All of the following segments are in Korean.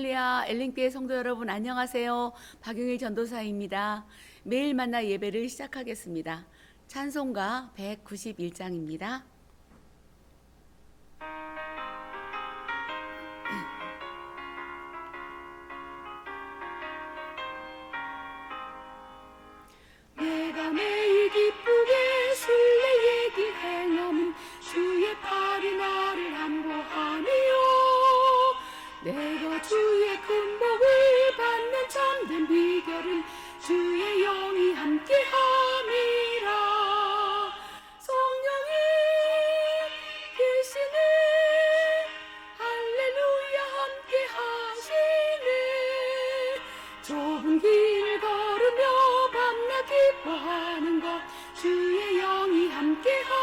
할렐루야, 엘링교회 성도 여러분 안녕하세요. 박용일 전도사입니다. 매일 만나 예배를 시작하겠습니다. 찬송가 191장입니다. 내가 매일 기쁘게 술래에게 행함은 주의 팔이 나를 안보하니요. 내가 주의 큰 복을 받는 참된 비결은 주의 영이 함께함이라. 성령이 계시네, 할렐루야 함께하시네. 좁은 길 걸으며 밤낮 기뻐하는 것 주의 영이 함께하니라.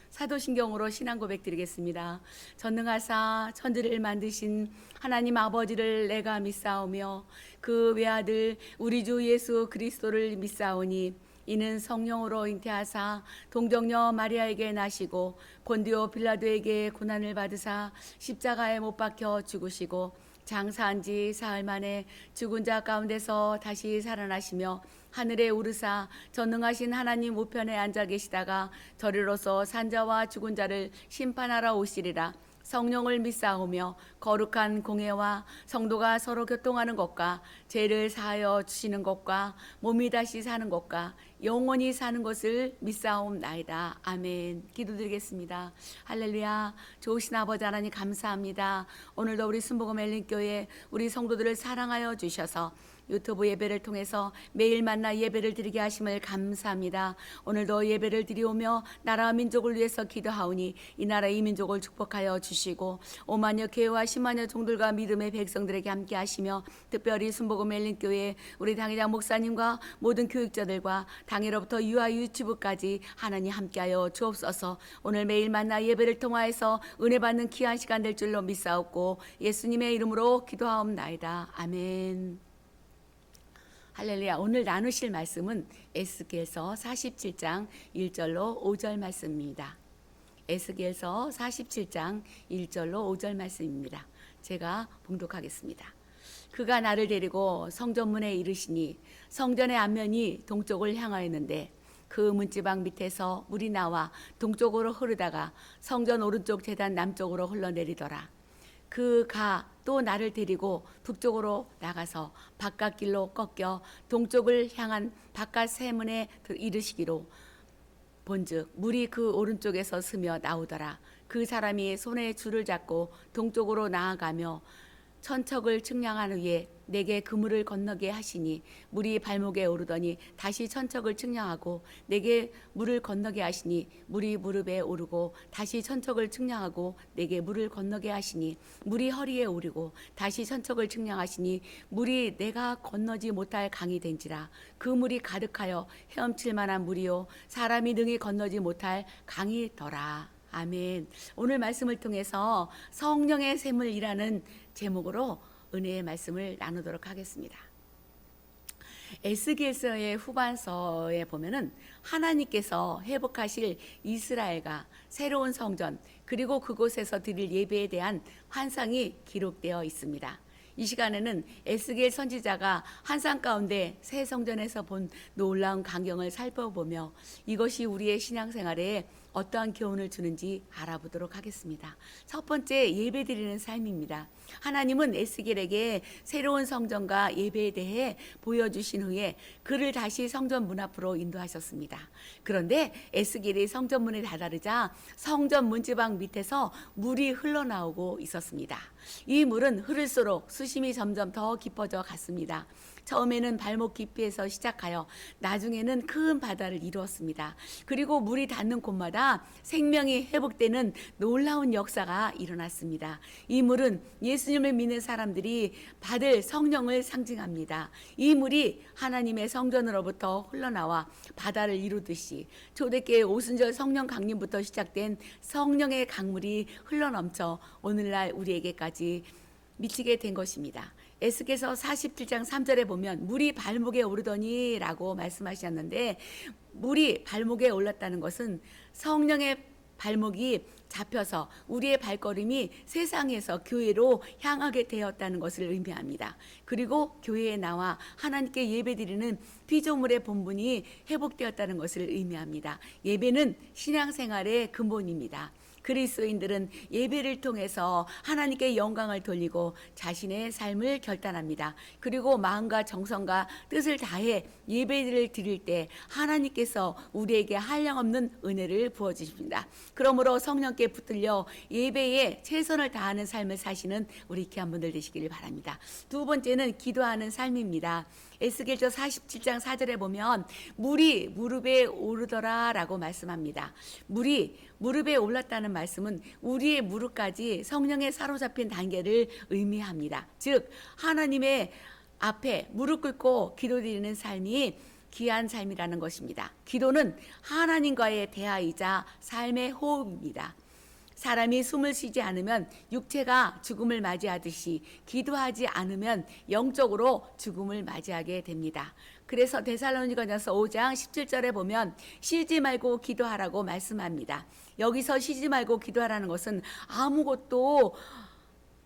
사도신경으로 신앙 고백 드리겠습니다. 전능하사 천지를 만드신 하나님 아버지를 내가 믿사오며 그 외아들 우리 주 예수 그리스도를 믿사오니 이는 성령으로 잉태하사 동정녀 마리아에게 나시고 본디오 빌라도에게 고난을 받으사 십자가에 못 박혀 죽으시고 장사한 지 사흘 만에 죽은 자 가운데서 다시 살아나시며 하늘에 오르사 전능하신 하나님 우편에 앉아 계시다가 저리로서 산자와 죽은 자를 심판하러 오시리라. 성령을 믿사오며 거룩한 공회와 성도가 서로 교통하는 것과 죄를 사하여 주시는 것과 몸이 다시 사는 것과 영원히 사는 것을 믿사옵나이다. 아멘. 기도드리겠습니다. 할렐루야. 좋으신 아버지 하나님 감사합니다. 오늘도 우리 순복음 엘린교회 우리 성도들을 사랑하여 주셔서 유튜브 예배를 통해서 매일 만나 예배를 드리게 하심을 감사합니다. 오늘도 예배를 드리오며 나라와 민족을 위해서 기도하오니 이 나라 이 민족을 축복하여 주시고 5만여 교회와 10만여 종들과 믿음의 백성들에게 함께 하시며 특별히 순복음 엘린교회 우리 당회장 목사님과 모든 교육자들과 당일로부터 유아 유치부까지 하나님 함께하여 주옵소서. 오늘 매일 만나 예배를 통하여서 은혜 받는 귀한 시간 될 줄로 믿사옵고 예수님의 이름으로 기도하옵나이다. 아멘. 할렐루야. 오늘 나누실 말씀은 에스겔서 47장 1절로 5절 말씀입니다. 에스겔서 47장 1절로 5절 말씀입니다. 제가 봉독하겠습니다. 그가 나를 데리고 성전문에 이르시니 성전의 앞면이 동쪽을 향하였는데 그 문지방 밑에서 물이 나와 동쪽으로 흐르다가 성전 오른쪽 제단 남쪽으로 흘러내리더라. 그가 또 나를 데리고 북쪽으로 나가서 바깥길로 꺾여 동쪽을 향한 바깥 세문에 이르시기로 본즉 물이 그 오른쪽에서 스며 나오더라. 그 사람이 손에 줄을 잡고 동쪽으로 나아가며 천척을 측량한 후에 내게 그 물을 건너게 하시니 물이 발목에 오르더니 다시 천척을 측량하고 내게 물을 건너게 하시니 물이 무릎에 오르고 다시 천척을 측량하고 내게 물을 건너게 하시니 물이 허리에 오르고 다시 천척을 측량하시니 물이 내가 건너지 못할 강이 된지라. 그 물이 가득하여 헤엄칠 만한 물이요 사람이 능히 건너지 못할 강이더라. 아멘. 오늘 말씀을 통해서 성령의 샘을이라는 제목으로 은혜의 말씀을 나누도록 하겠습니다. 에스겔서의 후반서에 보면은 하나님께서 회복하실 이스라엘과 새로운 성전 그리고 그곳에서 드릴 예배에 대한 환상이 기록되어 있습니다. 이 시간에는 에스겔 선지자가 환상 가운데 새 성전에서 본 놀라운 광경을 살펴보며 이것이 우리의 신앙생활에 어떠한 교훈을 주는지 알아보도록 하겠습니다. 첫 번째, 예배드리는 삶입니다. 하나님은 에스겔에게 새로운 성전과 예배에 대해 보여주신 후에 그를 다시 성전 문 앞으로 인도하셨습니다. 그런데 에스겔이 성전 문에 다다르자 성전 문지방 밑에서 물이 흘러나오고 있었습니다. 이 물은 흐를수록 수심이 점점 더 깊어져 갔습니다. 처음에는 발목 깊이에서 시작하여 나중에는 큰 바다를 이루었습니다. 그리고 물이 닿는 곳마다 생명이 회복되는 놀라운 역사가 일어났습니다. 이 물은 예수님을 믿는 사람들이 받을 성령을 상징합니다. 이 물이 하나님의 성전으로부터 흘러나와 바다를 이루듯이 초대교회 오순절 성령 강림부터 시작된 성령의 강물이 흘러넘쳐 오늘날 우리에게까지 미치게 된 것입니다. 에스겔서 47장 3절에 보면 물이 발목에 오르더니 라고 말씀하셨는데 물이 발목에 올랐다는 것은 성령의 발목이 잡혀서 우리의 발걸음이 세상에서 교회로 향하게 되었다는 것을 의미합니다. 그리고 교회에 나와 하나님께 예배드리는 피조물의 본분이 회복되었다는 것을 의미합니다. 예배는 신앙생활의 근본입니다. 그리스도인들은 예배를 통해서 하나님께 영광을 돌리고 자신의 삶을 결단합니다. 그리고 마음과 정성과 뜻을 다해 예배를 드릴 때 하나님께서 우리에게 한량없는 은혜를 부어주십니다. 그러므로 성령께 붙들려 예배에 최선을 다하는 삶을 사시는 우리 귀한 분들 되시기를 바랍니다. 두 번째는 기도하는 삶입니다. 에스겔서 47장 4절에 보면 물이 무릎에 오르더라 라고 말씀합니다. 물이 무릎에 올랐다는 말씀은 우리의 무릎까지 성령에 사로잡힌 단계를 의미합니다. 즉 하나님의 앞에 무릎 꿇고 기도드리는 삶이 귀한 삶이라는 것입니다. 기도는 하나님과의 대화이자 삶의 호흡입니다. 사람이 숨을 쉬지 않으면 육체가 죽음을 맞이하듯이 기도하지 않으면 영적으로 죽음을 맞이하게 됩니다. 그래서 데살로니가전서 5장 17절에 보면 쉬지 말고 기도하라고 말씀합니다. 여기서 쉬지 말고 기도하라는 것은 아무것도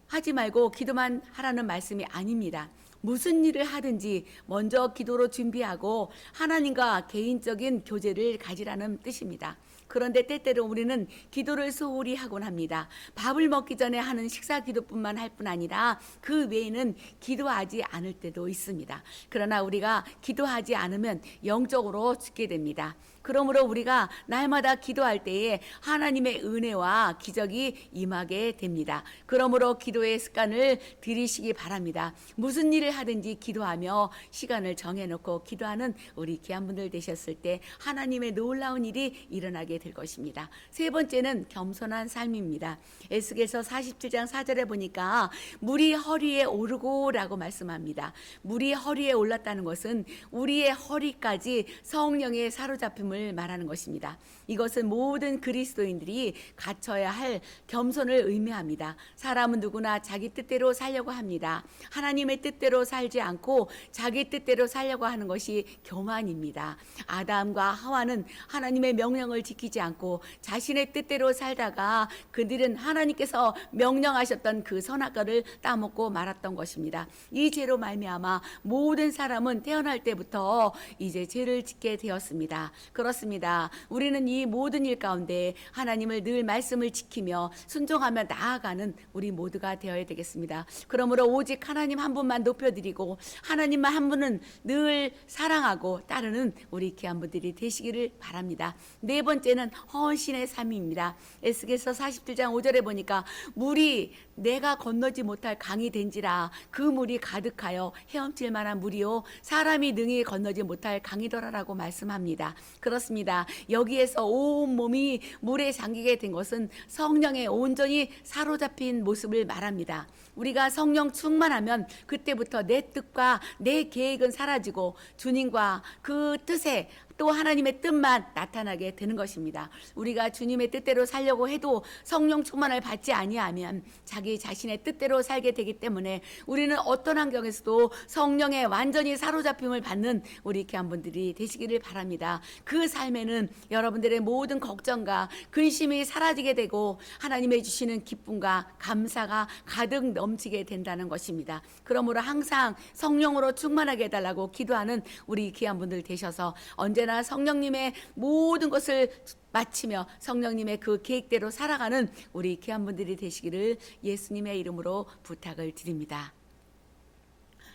하지 말고 기도만 하라는 말씀이 아닙니다. 무슨 일을 하든지 먼저 기도로 준비하고 하나님과 개인적인 교제를 가지라는 뜻입니다. 그런데 때때로 우리는 기도를 소홀히 하곤 합니다. 밥을 먹기 전에 하는 식사 기도뿐만 할 뿐 아니라 그 외에는 기도하지 않을 때도 있습니다. 그러나 우리가 기도하지 않으면 영적으로 죽게 됩니다. 그러므로 우리가 날마다 기도할 때에 하나님의 은혜와 기적이 임하게 됩니다. 그러므로 기도의 습관을 들이시기 바랍니다. 무슨 일을 하든지 기도하며 시간을 정해놓고 기도하는 우리 귀한 분들 되셨을 때 하나님의 놀라운 일이 일어나게 될 것입니다. 세 번째는 겸손한 삶입니다. 에스겔서 47장 4절에 보니까 물이 허리에 오르고 라고 말씀합니다. 물이 허리에 올랐다는 것은 우리의 허리까지 성령의 사로잡힘을 말하는 것입니다. 이것은 모든 그리스도인들이 갖춰야 할 겸손을 의미합니다. 사람은 누구나 자기 뜻대로 살려고 합니다. 하나님의 뜻대로 살지 않고 자기 뜻대로 살려고 하는 것이 교만입니다. 아담과 하와는 하나님의 명령을 지키지 않고 자신의 뜻대로 살다가 그들은 하나님께서 명령하셨던 그 선악과를 따먹고 말았던 것입니다. 이 죄로 말미암아 모든 사람은 태어날 때부터 이제 죄를 짓게 되었습니다. 그렇습니다. 우리는 이 모든 일 가운데 하나님을 늘 말씀을 지키며 순종하며 나아가는 우리 모두가 되어야 되겠습니다. 그러므로 오직 하나님 한 분만 높여드리고 하나님만 한 분은 늘 사랑하고 따르는 우리 귀한 분들이 되시기를 바랍니다. 네 번째는 헌신의 삶입니다. 에스겔서 47장 5절에 보니까 물이 내가 건너지 못할 강이 된지라 그 물이 가득하여 헤엄칠 만한 물이요 사람이 능히 건너지 못할 강이더라라고 말씀합니다. 그렇습니다. 여기에서 온 몸이 물에 잠기게 된 것은 성령에 온전히 사로잡힌 모습을 말합니다. 우리가 성령 충만하면 그때부터 내 뜻과 내 계획은 사라지고 주님과 그 뜻에 또 하나님의 뜻만 나타나게 되는 것입니다. 우리가 주님의 뜻대로 살려고 해도 성령 충만을 받지 아니하면 자기 자신의 뜻대로 살게 되기 때문에 우리는 어떤 환경에서도 성령에 완전히 사로잡힘을 받는 우리 귀한 분들이 되시기를 바랍니다. 그 삶에는 여러분들의 모든 걱정과 근심이 사라지게 되고 하나님의 주시는 기쁨과 감사가 가득 넘치게 된다는 것입니다. 그러므로 항상 성령으로 충만하게 해달라고 기도하는 우리 귀한 분들 되셔서 언제나 성령님의 모든 것을 마치며 성령님의 그 계획대로 살아가는 우리 귀한 분들이 되시기를 예수님의 이름으로 부탁을 드립니다.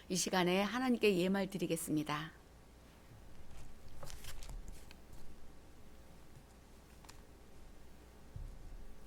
이 시간에 하나님께 예말 드리겠습니다.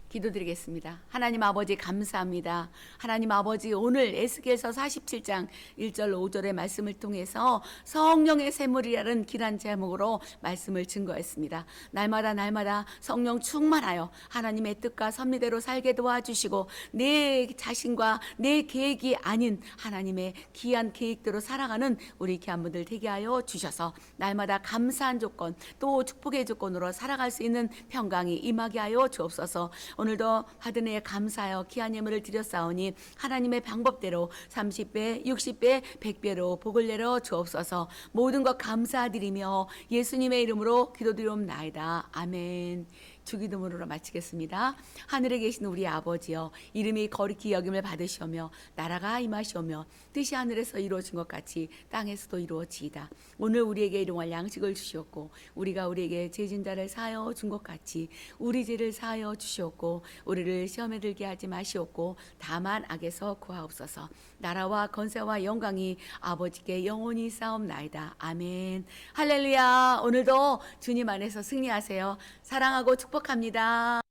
기도드리겠습니다. 하나님 아버지 감사합니다. 하나님 아버지 오늘 에스겔서 47장 1절 5절의 말씀을 통해서 성령의 샘물이라는 길한 제목으로 말씀을 증거했습니다. 날마다 성령 충만하여 하나님의 뜻과 섭리대로 살게 도와주시고 내 자신과 내 계획이 아닌 하나님의 귀한 계획대로 살아가는 우리 귀한 분들 되게 하여 주셔서 날마다 감사한 조건 또 축복의 조건으로 살아갈 수 있는 평강이 임하게 하여 주옵소서. 오늘도 받은 애 감사하여 귀한 예물을 드렸사오니 하나님의 방법대로 30배, 60배, 100배로 복을 내려 주옵소서. 모든 것 감사드리며 예수님의 이름으로 기도드리옵나이다. 아멘. 주기도문으로 마치겠습니다. 하늘에 계신 우리 아버지여, 이름이 거룩히 여김을 받으시오며 나라가 임하시오며 뜻이 하늘에서 이루어진 것 같이 땅에서도 이루어지이다. 오늘 우리에게 일용할 양식을 주시옵고 우리가 우리에게 죄진 자를 사하여 준 것 같이 우리 죄를 사하여 주시옵고 우리를 시험에 들게 하지 마시옵고 다만 악에서 구하옵소서. 나라와 권세와 영광이 아버지께 영원히 싸움나이다. 아멘. 할렐루야. 오늘도 주님 안에서 승리하세요. 사랑하고 축복합니다.